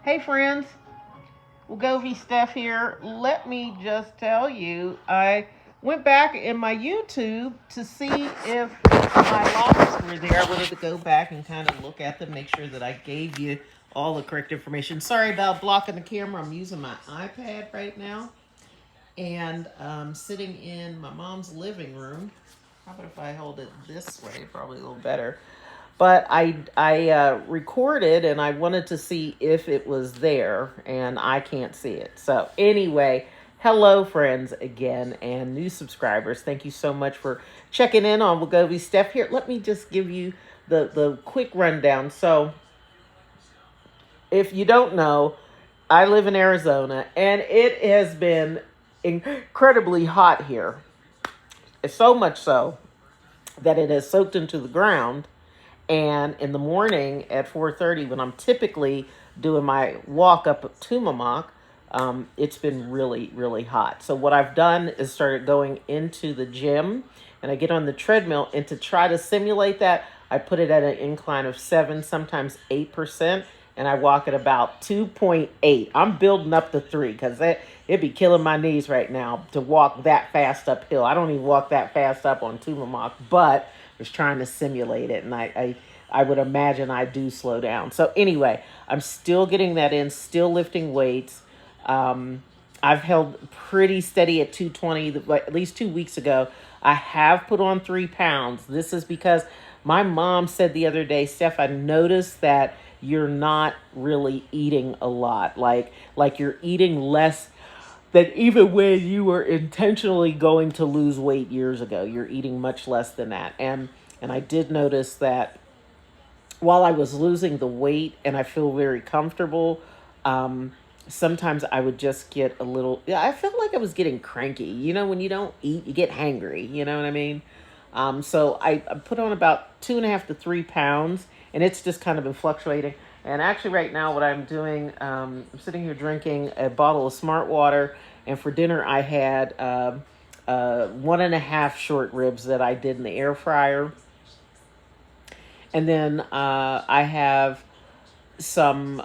Hey friends, Wegovy Steph here. Let me just tell you, I went back in my YouTube to see if my logs were there. I wanted to go back and kind of look at them, make sure that I gave you all the correct information. Sorry about blocking the camera. I'm using my iPad right now, and sitting in my mom's living room. How about if I hold it this way? Probably a little better. But I recorded and I wanted to see if it was there, and I can't see it. So anyway, hello friends again and new subscribers. Thank you so much for checking in on Wegovy Steph here. Let me just give you the quick rundown. So if you don't know, I live in Arizona and it has been incredibly hot here. So much so that it has soaked into the ground. And in the morning at 4:30, when I'm typically doing my walk up to Mamak, it's been really, really hot. So what I've done is started going into the gym, and I get on the treadmill, and to try to simulate that, I put it at an incline of 7, sometimes 8%, and I walk at about 2.8. I'm building up to 3 because it'd be killing my knees right now to walk that fast uphill. I don't even walk that fast up on Tumamoc, but was trying to simulate it, and I would imagine I do slow down. So anyway, I'm still getting that in, still lifting weights. I've held pretty steady at 220, at least 2 weeks ago. I have put on 3 pounds. This is because my mom said the other day, Steph, I noticed that you're not really eating a lot. Like you're eating less than even when you were intentionally going to lose weight years ago. You're eating much less than that. And I did notice that while I was losing the weight and I feel very comfortable, sometimes I would just get a little, yeah, I felt like I was getting cranky. You know, when you don't eat, you get hangry. You know what I mean? So I put on about 2.5 to 3 pounds, and it's just kind of been fluctuating. And actually, right now, what I'm doing, I'm sitting here drinking a bottle of Smart Water, and for dinner, I had 1.5 short ribs that I did in the air fryer. And then I have some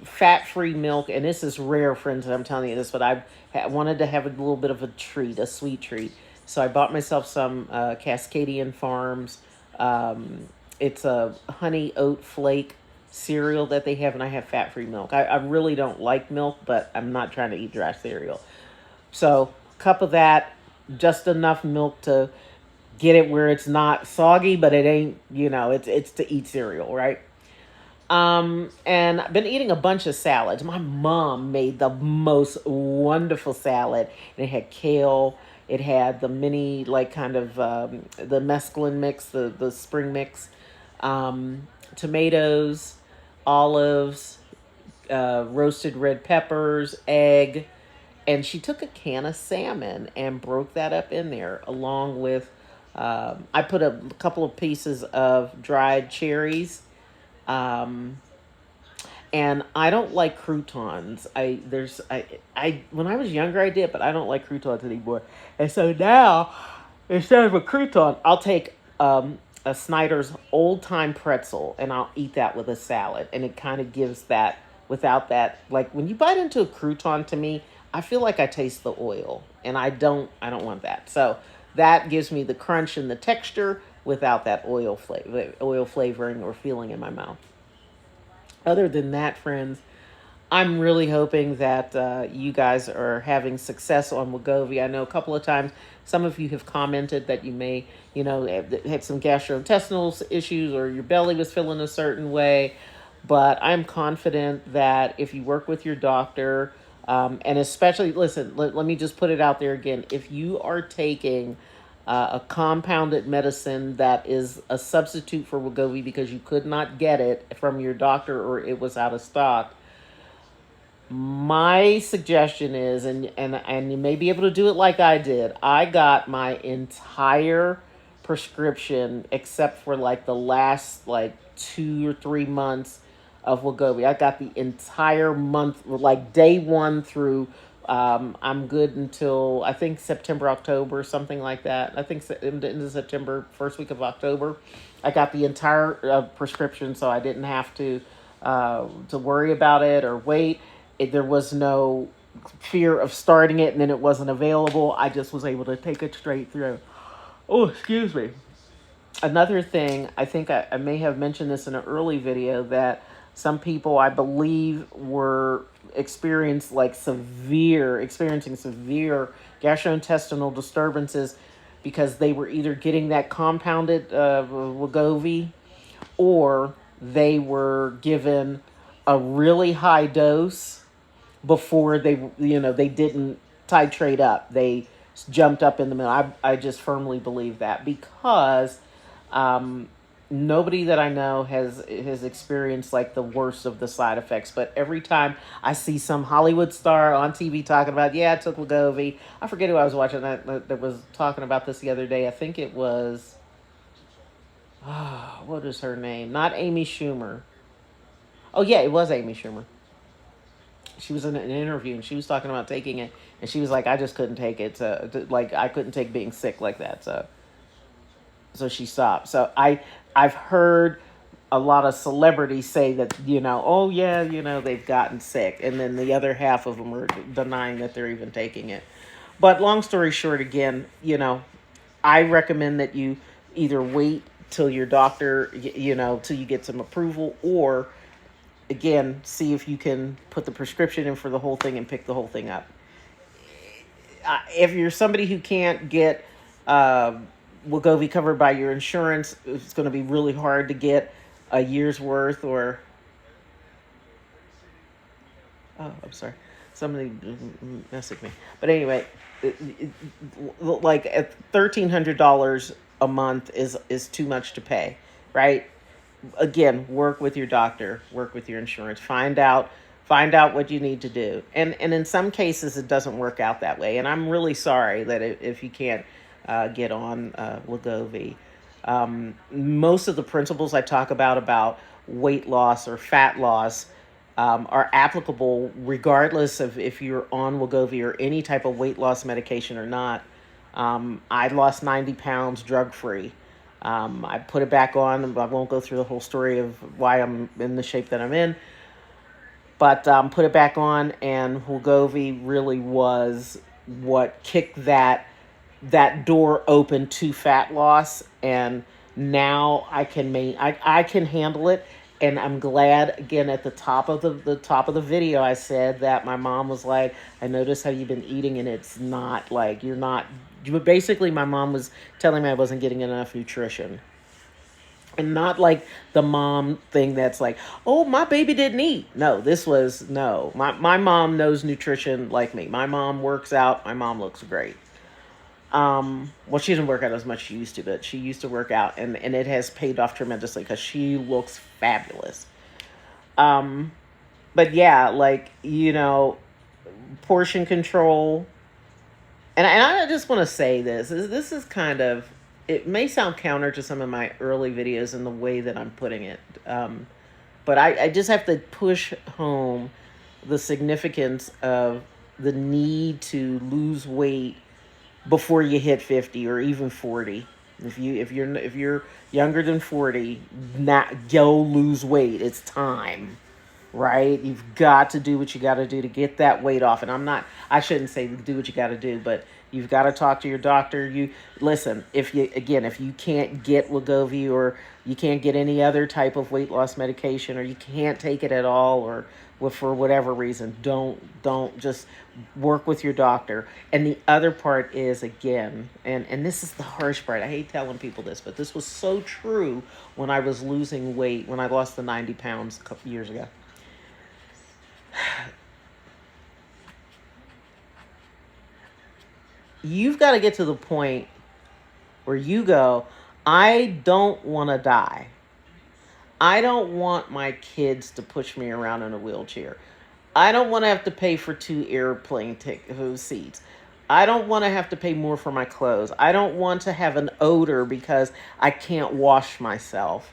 fat-free milk, and this is rare, friends, that I'm telling you this, but wanted to have a little bit of a treat, a sweet treat. So I bought myself some Cascadian Farms. It's a honey oat flake cereal that they have, and I have fat-free milk. I really don't like milk, but I'm not trying to eat dry cereal. So a cup of that, just enough milk to get it where it's not soggy, but it ain't, it's to eat cereal, right? And I've been eating a bunch of salads. My mom made the most wonderful salad. And it had kale. It had the mini, like kind of the mesclun mix, the spring mix, tomatoes, olives, roasted red peppers, egg. And she took a can of salmon and broke that up in there along with, I put a couple of pieces of dried cherries. Um, and I don't like croutons. I when I was younger I did, but I don't like croutons anymore. And so now, instead of a crouton, I'll take a Snyder's old time pretzel and I'll eat that with a salad, and it kind of gives that without that. Like when you bite into a crouton, to me, I feel like I taste the oil, and I don't want that. So that gives me the crunch and the texture without that oil flavoring or feeling in my mouth. Other than that, friends, I'm really hoping that you guys are having success on Wegovy. I know a couple of times some of you have commented that you may, had some gastrointestinal issues or your belly was feeling a certain way. But I'm confident that if you work with your doctor, and especially, listen, let me just put it out there again. If you are taking a compounded medicine that is a substitute for Wegovy because you could not get it from your doctor or it was out of stock, my suggestion is, and you may be able to do it like I did. I got my entire prescription except for like the last like 2 or 3 months of Wegovy. I got the entire month, like day one through. I'm good until I think September, October, something like that. I think into September, first week of October. I got the entire prescription, so I didn't have to to worry about it or wait. There was no fear of starting it and then it wasn't available. I just was able to take it straight through. Oh, excuse me. Another thing, I think I may have mentioned this in an early video, that some people, I believe, were experiencing severe gastrointestinal disturbances because they were either getting that compounded Wegovy, or they were given a really high dose before they didn't titrate up. They jumped up in the middle. I just firmly believe that, because um, nobody that I know has experienced like the worst of the side effects. But every time I see some Hollywood star on TV talking about, yeah, I took Wegovy. I forget who I was watching that was talking about this the other day. I think it was, what is her name? Not Amy Schumer. Oh yeah, it was Amy Schumer. She was in an interview and she was talking about taking it, and she was like, I just couldn't take it. Like, I couldn't take being sick like that. So she stopped. So I've heard a lot of celebrities say that, oh yeah, they've gotten sick, and then the other half of them are denying that they're even taking it. But long story short, again, I recommend that you either wait till your doctor, till you get some approval, or again, see if you can put the prescription in for the whole thing and pick the whole thing up. If you're somebody who can't get Wegovy covered by your insurance, it's going to be really hard to get a year's worth, or I'm sorry, somebody messaged me. But anyway, like at $1,300 a month is too much to pay, right? Again, work with your doctor, work with your insurance, find out what you need to do. And in some cases it doesn't work out that way, and I'm really sorry that if you can't get on Wegovy. Most of the principles I talk about weight loss or fat loss are applicable regardless of if you're on Wegovy or any type of weight loss medication or not. I lost 90 pounds drug free. I put it back on. I won't go through the whole story of why I'm in the shape that I'm in, but put it back on, and Wegovy really was what kicked that door open to fat loss, and now I can handle it. And I'm glad, again, at the top of the top of the video, I said that my mom was like, I noticed how you've been eating, and it's not like you're not. Basically, my mom was telling me I wasn't getting enough nutrition. And not like the mom thing that's like, oh, my baby didn't eat. No, this was, no. My mom knows nutrition like me. My mom works out. My mom looks great. Well, she doesn't work out as much as she used to, but she used to work out, and it has paid off tremendously because she looks fabulous. Um, but yeah, like, portion control. And I just want to say this is kind of, it may sound counter to some of my early videos in the way that I'm putting it. But I just have to push home the significance of the need to lose weight before you hit 50 or even 40. If you're younger than 40, not go lose weight. It's time, right? You've got to do what you got to do to get that weight off. And I shouldn't say do what you got to do, but you've got to talk to your doctor. You listen, if you can't get Wegovy, or you can't get any other type of weight loss medication, or you can't take it at all, or for whatever reason, don't just work with your doctor. And the other part is, again, and this is the harsh part. I hate telling people this, but this was so true when I was losing weight, when I lost the 90 pounds a couple years ago. You've got to get to the point where you go, I don't want to die. I don't want my kids to push me around in a wheelchair. I don't want to have to pay for 2 airplane seats. I don't want to have to pay more for my clothes. I don't want to have an odor because I can't wash myself.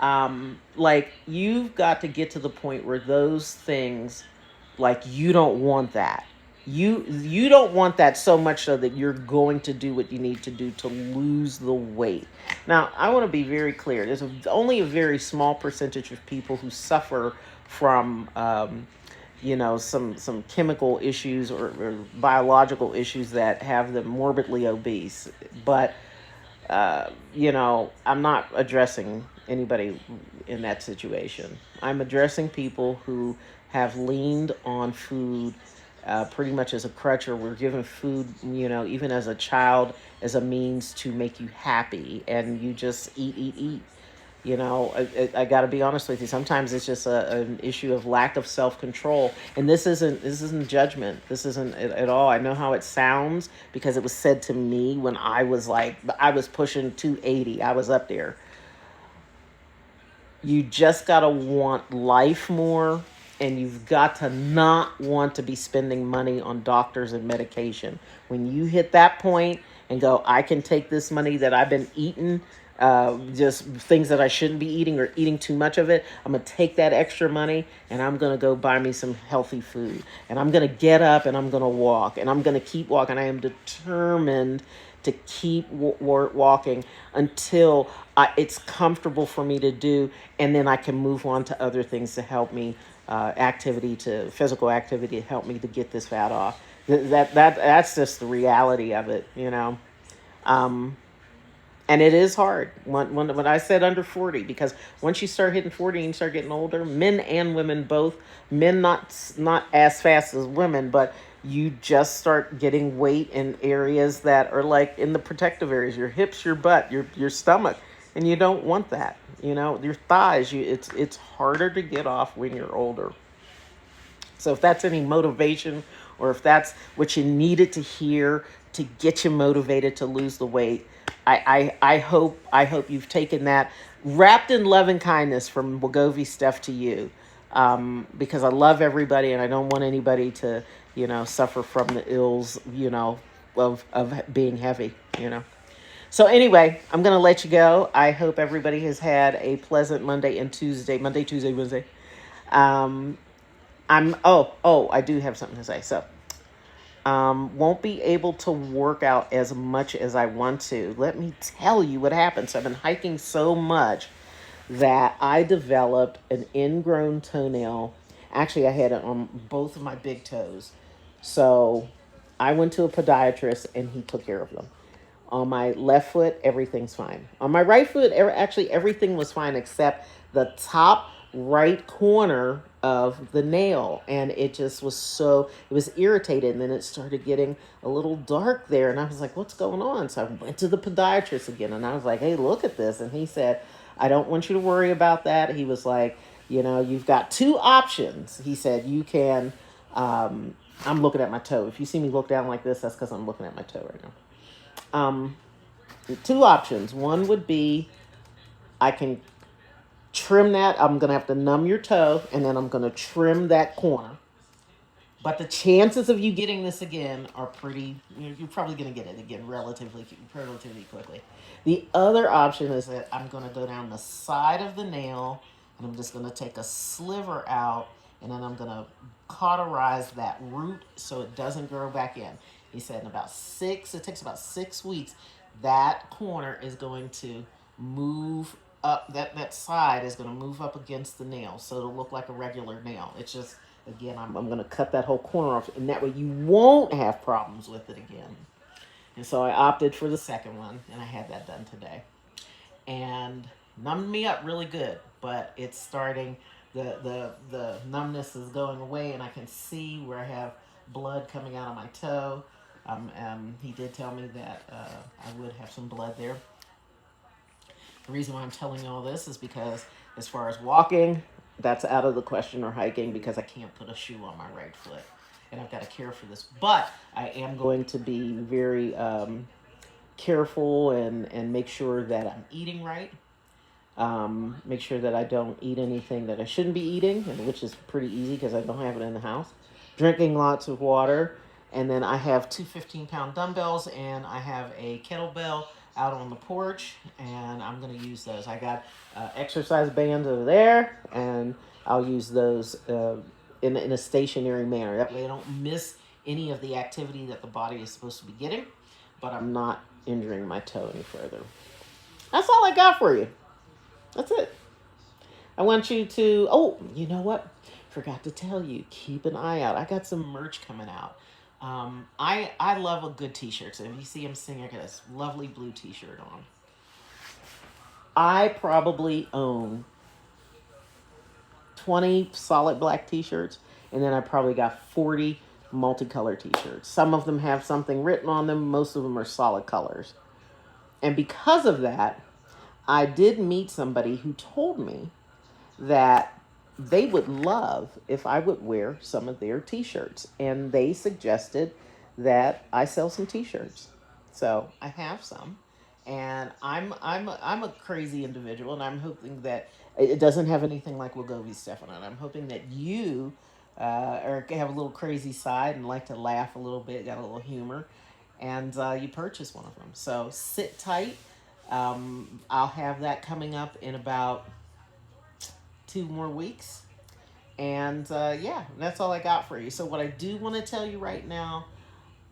Like, you've got to get to the point where those things, like, you don't want that. You don't want that so much so that you're going to do what you need to do to lose the weight. Now, I want to be very clear. Only a very small percentage of people who suffer from some chemical issues or biological issues that have them morbidly obese. But I'm not addressing anybody in that situation. I'm addressing people who have leaned on food pretty much as a crutch, or were given food, even as a child, as a means to make you happy, and you just eat, eat, eat. I got to be honest with you. Sometimes it's just an issue of lack of self-control, and this isn't judgment. This isn't it at all. I know how it sounds because it was said to me when I was pushing 280. I was up there. You just got to want life more, and you've got to not want to be spending money on doctors and medication. When you hit that point and go, I can take this money that I've been eating, just things that I shouldn't be eating or eating too much of it, I'm going to take that extra money and I'm going to go buy me some healthy food. And I'm going to get up and I'm going to walk, and I'm going to keep walking. I am determined to keep walking until it's comfortable for me to do, and then I can move on to other things to help me, physical activity to help me to get this fat off. That's just the reality of it. And it is hard when I said under 40, because once you start hitting 40 and you start getting older, men and women both, men not as fast as women, but you just start getting weight in areas that are like in the protective areas, your hips, your butt, your stomach, and you don't want that. Your thighs, it's harder to get off when you're older. So if that's any motivation, or if that's what you needed to hear to get you motivated to lose the weight, I hope you've taken that, wrapped in love and kindness from Wegovy Steph to you, because I love everybody and I don't want anybody to suffer from the ills of being heavy. So anyway, I'm gonna let you go. I hope everybody has had a pleasant Monday, Tuesday, Wednesday. Um, I do have something to say. So won't be able to work out as much as I want to. Let me tell you what happened. So I've been hiking so much that I developed an ingrown toenail. Actually, I had it on both of my big toes. So I went to a podiatrist and he took care of them. On my left foot, everything's fine. On my right foot, actually everything was fine except the top right corner of the nail. And it just it was irritated. And then it started getting a little dark there. And I was like, what's going on? So I went to the podiatrist again. And I was like, hey, look at this. And he said, I don't want you to worry about that. He was like, you've got two options. He said, you can, I'm looking at my toe. If you see me look down like this, that's because I'm looking at my toe right now. Two options. One would be I can trim that. I'm going to have to numb your toe, and then I'm going to trim that corner. But the chances of you getting this again are you're probably going to get it again relatively quickly. The other option is that I'm going to go down the side of the nail, and I'm just going to take a sliver out, and then I'm going to cauterize that root so it doesn't grow back in. He said it takes about 6 weeks. That corner is going to move up, that side is going to move up against the nail, so it'll look like a regular nail. It's just, again, I'm going to cut that whole corner off, and that way you won't have problems with it again. And so I opted for the second one, and I had that done today. And numbed me up really good, but it's starting, the numbness is going away, and I can see where I have blood coming out of my toe. He did tell me that I would have some blood there. The reason why I'm telling you all this is because as far as walking, that's out of the question, or hiking, because I can't put a shoe on my right foot. And I've got to care for this. But I am going to be very careful and make sure that I'm eating right. Make sure that I don't eat anything that I shouldn't be eating, which is pretty easy because I don't have it in the house. Drinking lots of water. And then I have two 15-pound dumbbells, and I have a kettlebell out on the porch, and I'm going to use those. I got exercise bands over there, and I'll use those in a stationary manner. That way I don't miss any of the activity that the body is supposed to be getting, but I'm not injuring my toe any further. That's all I got for you. That's it. I want you to, oh, you know what? Forgot to tell you, keep an eye out. I got some merch coming out. I love a good t-shirt. So if you see I'm singing, I got this lovely blue t-shirt on. I probably own 20 solid black t-shirts, and then I probably got 40 multicolor t-shirts. Some of them have something written on them. Most of them are solid colors. And because of that, I did meet somebody who told me that they would love if I would wear some of their t-shirts. And they suggested that I sell some t-shirts. So I have some. And I'm a crazy individual, and I'm hoping that it doesn't have anything like Wegovy Steph on it. I'm hoping that you or have a little crazy side and like to laugh a little bit, got a little humor, and you purchase one of them. So sit tight. I'll have that coming up in about 2 more weeks. And yeah, that's all I got for you. So what I do want to tell you right now,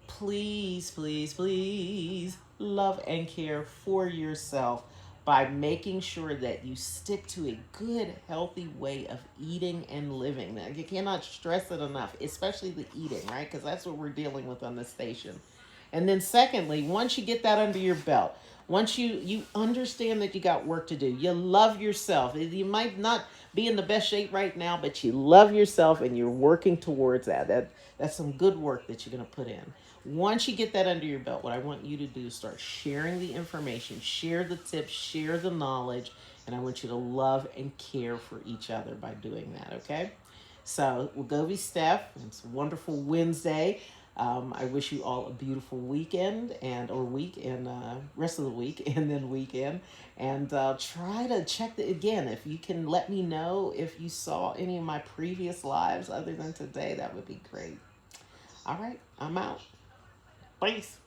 please, please, please love and care for yourself by making sure that you stick to a good, healthy way of eating and living. Now, you cannot stress it enough, especially the eating, right? Because that's what we're dealing with on this station. And then secondly, once you get that under your belt, once you understand that you got work to do, you love yourself. You might not be in the best shape right now, but you love yourself and you're working towards that. That's some good work that you're going to put in. Once you get that under your belt, what I want you to do is start sharing the information, share the tips, share the knowledge, and I want you to love and care for each other by doing that, okay? So, Wegovy Steph, it's a wonderful Wednesday. I wish you all a beautiful weekend or week and rest of the week and then weekend. And try to check again. If you can let me know if you saw any of my previous lives other than today, that would be great. All right, I'm out. Peace.